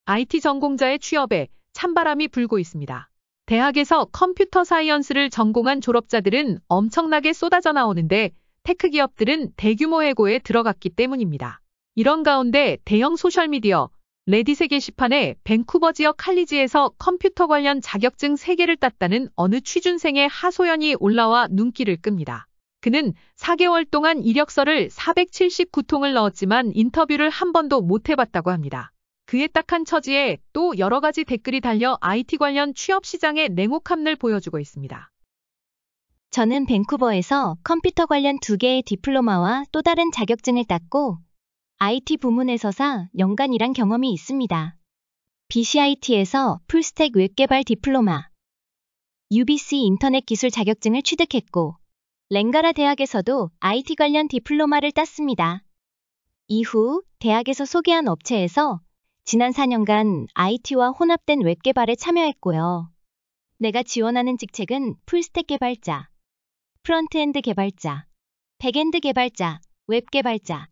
IT 전공자의 취업에 찬바람이 불고 있습니다. 대학에서 컴퓨터 사이언스를 전공한 졸업자들은 엄청나게 쏟아져 나오는데 테크 기업들은 대규모 해고에 들어갔기 때문입니다. 이런 가운데 대형 소셜미디어 레딧의 게시판에 밴쿠버 지역 칼리지에서 컴퓨터 관련 자격증 3개를 땄다는 어느 취준생의 하소연이 올라와 눈길을 끕니다. 그는 4개월 동안 이력서를 479통을 넣었지만 인터뷰를 한 번도 못 해봤다고 합니다. 그의 딱한 처지에 또 여러 가지 댓글이 달려 IT 관련 취업 시장의 냉혹함을 보여주고 있습니다. 저는 밴쿠버에서 컴퓨터 관련 2개의 디플로마와 또 다른 자격증을 땄고 IT 부문에서사 연간 일한 경험이 있습니다. BCIT에서 풀스택 웹개발 디플로마, UBC 인터넷 기술 자격증을 취득했고 랭가라 대학에서도 IT 관련 디플로마를 땄습니다. 이후 대학에서 소개한 업체에서 지난 4년간 IT와 혼합된 웹개발에 참여했고요. 내가 지원하는 직책은 풀스택 개발자, 프론트엔드 개발자, 백엔드 개발자, 웹 개발자,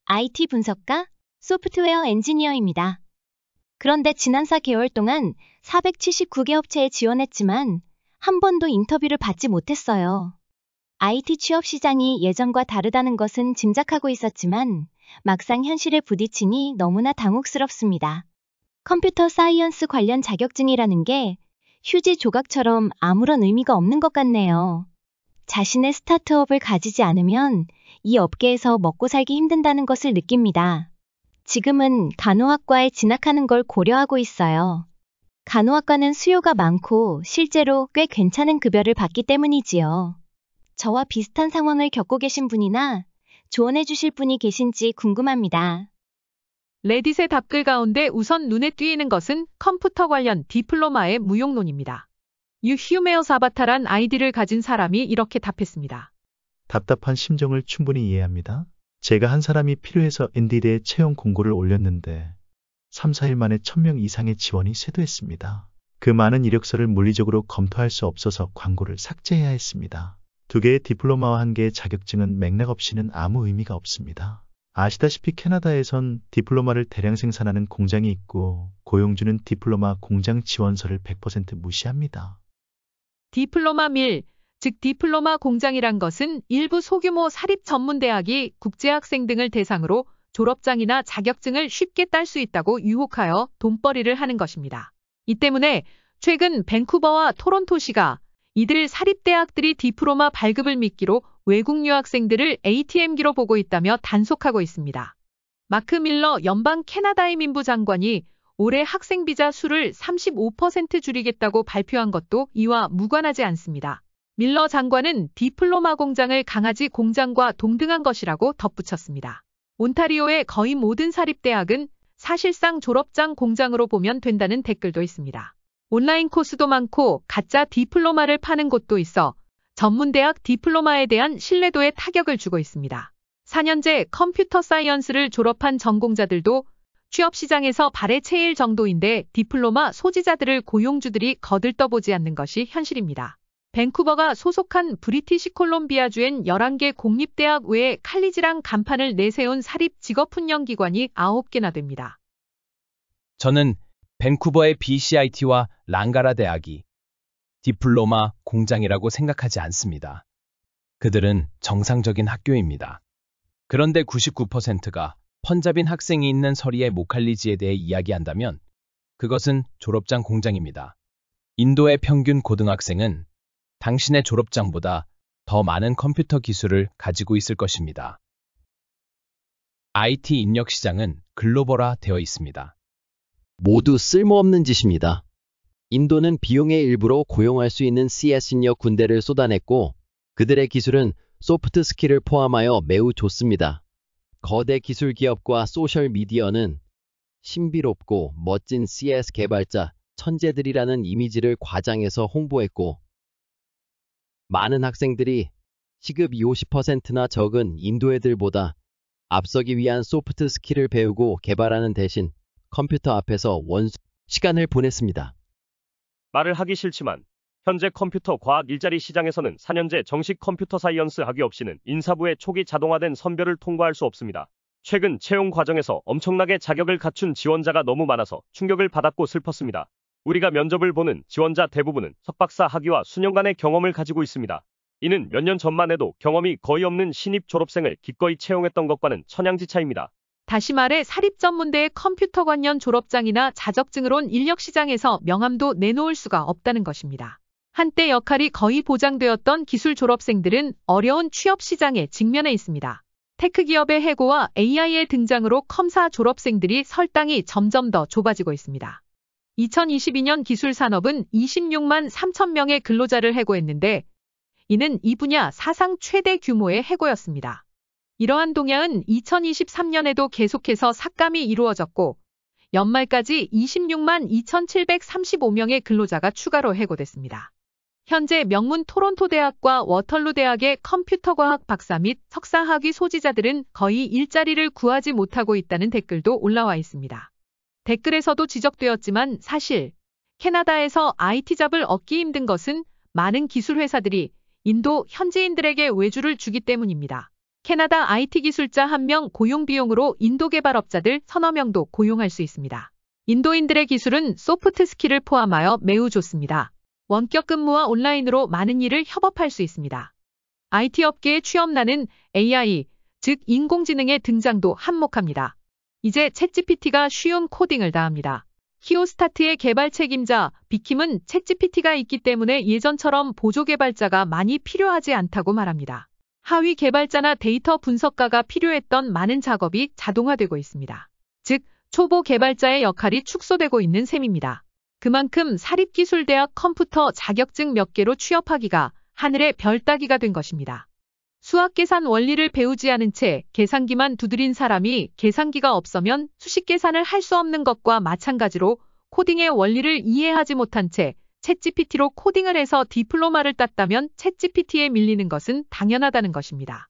IT 분석가, 소프트웨어 엔지니어입니다. 그런데 지난 4개월 동안 479개 업체에 지원했지만 한 번도 인터뷰를 받지 못했어요. IT 취업 시장이 예전과 다르다는 것은 짐작하고 있었지만 막상 현실에 부딪히니 너무나 당혹스럽습니다. 컴퓨터 사이언스 관련 자격증이라는 게 휴지 조각처럼 아무런 의미가 없는 것 같네요. 자신의 스타트업을 가지지 않으면 이 업계에서 먹고 살기 힘든다는 것을 느낍니다. 지금은 간호학과에 진학하는 걸 고려하고 있어요. 간호학과는 수요가 많고 실제로 꽤 괜찮은 급여를 받기 때문이지요. 저와 비슷한 상황을 겪고 계신 분이나 조언해 주실 분이 계신지 궁금합니다. 레딧의 답글 가운데 우선 눈에 띄는 것은 컴퓨터 관련 디플로마의 무용론입니다. 유휴메어스 아바타란 아이디를 가진 사람이 이렇게 답했습니다. 답답한 심정을 충분히 이해합니다. 제가 한 사람이 필요해서 인디드에 채용 공고를 올렸는데 3, 4일 만에 1000명 이상의 지원이 쇄도했습니다. 그 많은 이력서를 물리적으로 검토할 수 없어서 광고를 삭제해야 했습니다. 2개의 디플로마와 1개의 자격증은 맥락 없이는 아무 의미가 없습니다. 아시다시피 캐나다에선 디플로마를 대량 생산하는 공장이 있고 고용주는 디플로마 공장 지원서를 100% 무시합니다. 디플로마 밀, 즉 디플로마 공장이란 것은 일부 소규모 사립 전문대학이 국제학생 등을 대상으로 졸업장이나 자격증을 쉽게 딸 수 있다고 유혹하여 돈벌이를 하는 것입니다. 이 때문에 최근 밴쿠버와 토론토시가 이들 사립대학들이 디플로마 발급을 미끼로 외국 유학생들을 ATM기로 보고 있다며 단속하고 있습니다. 마크 밀러 연방 캐나다의 민부 장관이 올해 학생 비자 수를 35% 줄이겠다고 발표한 것도 이와 무관하지 않습니다. 밀러 장관은 디플로마 공장을 강아지 공장과 동등한 것이라고 덧붙였습니다. 온타리오의 거의 모든 사립대학은 사실상 졸업장 공장으로 보면 된다는 댓글도 있습니다. 온라인 코스도 많고 가짜 디플로마를 파는 곳도 있어 전문대학 디플로마에 대한 신뢰도에 타격을 주고 있습니다. 4년제 컴퓨터 사이언스를 졸업한 전공자들도 취업시장에서 발에 채일 정도인데 디플로마 소지자들을 고용주들이 거들떠보지 않는 것이 현실입니다. 밴쿠버가 소속한 브리티시 콜롬비아주엔 11개 공립대학 외에 칼리지랑 간판을 내세운 사립 직업훈련기관이 9개나 됩니다. 저는 밴쿠버의 BCIT와 랑가라 대학이 디플로마 공장이라고 생각하지 않습니다. 그들은 정상적인 학교입니다. 그런데 99%가 펀잡인 학생이 있는 서리의 모칼리지에 대해 이야기한다면 그것은 졸업장 공장입니다. 인도의 평균 고등학생은 당신의 졸업장보다 더 많은 컴퓨터 기술을 가지고 있을 것입니다. IT 인력 시장은 글로벌화 되어 있습니다. 모두 쓸모없는 짓입니다. 인도는 비용의 일부로 고용할 수 있는 CS 인력 군대를 쏟아냈고 그들의 기술은 소프트 스킬을 포함하여 매우 좋습니다. 거대 기술 기업과 소셜 미디어는 신비롭고 멋진 CS 개발자 천재들이라는 이미지를 과장해서 홍보했고 많은 학생들이 시급이 50%나 적은 인도 애들보다 앞서기 위한 소프트 스킬을 배우고 개발하는 대신 컴퓨터 앞에서 시간을 보냈습니다. 말을 하기 싫지만 현재 컴퓨터 과학 일자리 시장에서는 4년제 정식 컴퓨터 사이언스 학위 없이는 인사부의 초기 자동화된 선별을 통과할 수 없습니다. 최근 채용 과정에서 엄청나게 자격을 갖춘 지원자가 너무 많아서 충격을 받았고 슬펐습니다. 우리가 면접을 보는 지원자 대부분은 석박사 학위와 수년간의 경험을 가지고 있습니다. 이는 몇 년 전만 해도 경험이 거의 없는 신입 졸업생을 기꺼이 채용했던 것과는 천양지차입니다. 다시 말해 사립전문대의 컴퓨터 관련 졸업장이나 자격증으론 인력시장에서 명함도 내놓을 수가 없다는 것입니다. 한때 역할이 거의 보장되었던 기술 졸업생들은 어려운 취업 시장에 직면해 있습니다. 테크 기업의 해고와 AI의 등장으로 컴사 졸업생들이 설 땅이 점점 더 좁아지고 있습니다. 2022년 기술 산업은 26만 3천 명의 근로자를 해고했는데 이는 이 분야 사상 최대 규모의 해고였습니다. 이러한 동향은 2023년에도 계속해서 삭감이 이루어졌고 연말까지 26만 2,735명의 근로자가 추가로 해고됐습니다. 현재 명문 토론토 대학과 워털루 대학의 컴퓨터과학 박사 및 석사 학위 소지자들은 거의 일자리를 구하지 못하고 있다는 댓글도 올라와 있습니다. 댓글에서도 지적되었지만 사실 캐나다에서 IT 잡을 얻기 힘든 것은 많은 기술 회사들이 인도 현지인들에게 외주를 주기 때문입니다. 캐나다 IT 기술자 1명 고용 비용으로 인도 개발업자들 서너 명도 고용할 수 있습니다. 인도인들의 기술은 소프트 스킬을 포함하여 매우 좋습니다. 원격 근무와 온라인으로 많은 일을 협업할 수 있습니다. IT 업계의 취업난은 AI, 즉 인공지능의 등장도 한몫합니다. 이제 챗GPT가 쉬운 코딩을 다 합니다. 히오스타트의 개발 책임자 빅킴은 챗GPT가 있기 때문에 예전처럼 보조 개발자가 많이 필요하지 않다고 말합니다. 하위 개발자나 데이터 분석가가 필요했던 많은 작업이 자동화되고 있습니다. 즉, 초보 개발자의 역할이 축소되고 있는 셈입니다. 그만큼 사립기술대학 컴퓨터 자격증 몇 개로 취업하기가 하늘의 별 따기가 된 것입니다. 수학 계산 원리를 배우지 않은 채 계산기만 두드린 사람이 계산기가 없으면 수식 계산을 할 수 없는 것과 마찬가지로 코딩의 원리를 이해하지 못한 채 챗GPT로 코딩을 해서 디플로마를 땄다면 챗GPT에 밀리는 것은 당연하다는 것입니다.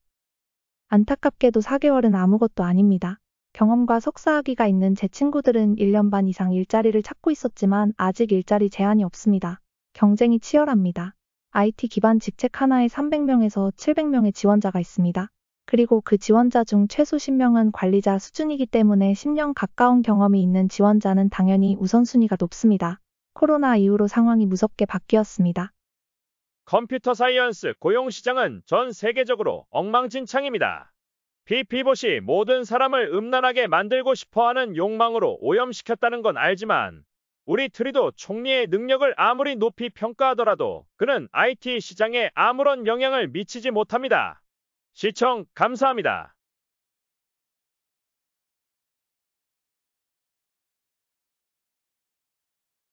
안타깝게도 4개월은 아무것도 아닙니다. 경험과 석사학위가 있는 제 친구들은 1년 반 이상 일자리를 찾고 있었지만 아직 일자리 제한이 없습니다. 경쟁이 치열합니다. IT 기반 직책 하나에 300명에서 700명의 지원자가 있습니다. 그리고 그 지원자 중 최소 10명은 관리자 수준이기 때문에 10년 가까운 경험이 있는 지원자는 당연히 우선순위가 높습니다. 코로나 이후로 상황이 무섭게 바뀌었습니다. 컴퓨터 사이언스 고용 시장은 전 세계적으로 엉망진창입니다. 피봇이 모든 사람을 음란하게 만들고 싶어하는 욕망으로 오염시켰다는 건 알지만 우리 트리도 총리의 능력을 아무리 높이 평가하더라도 그는 IT 시장에 아무런 영향을 미치지 못합니다. 시청 감사합니다.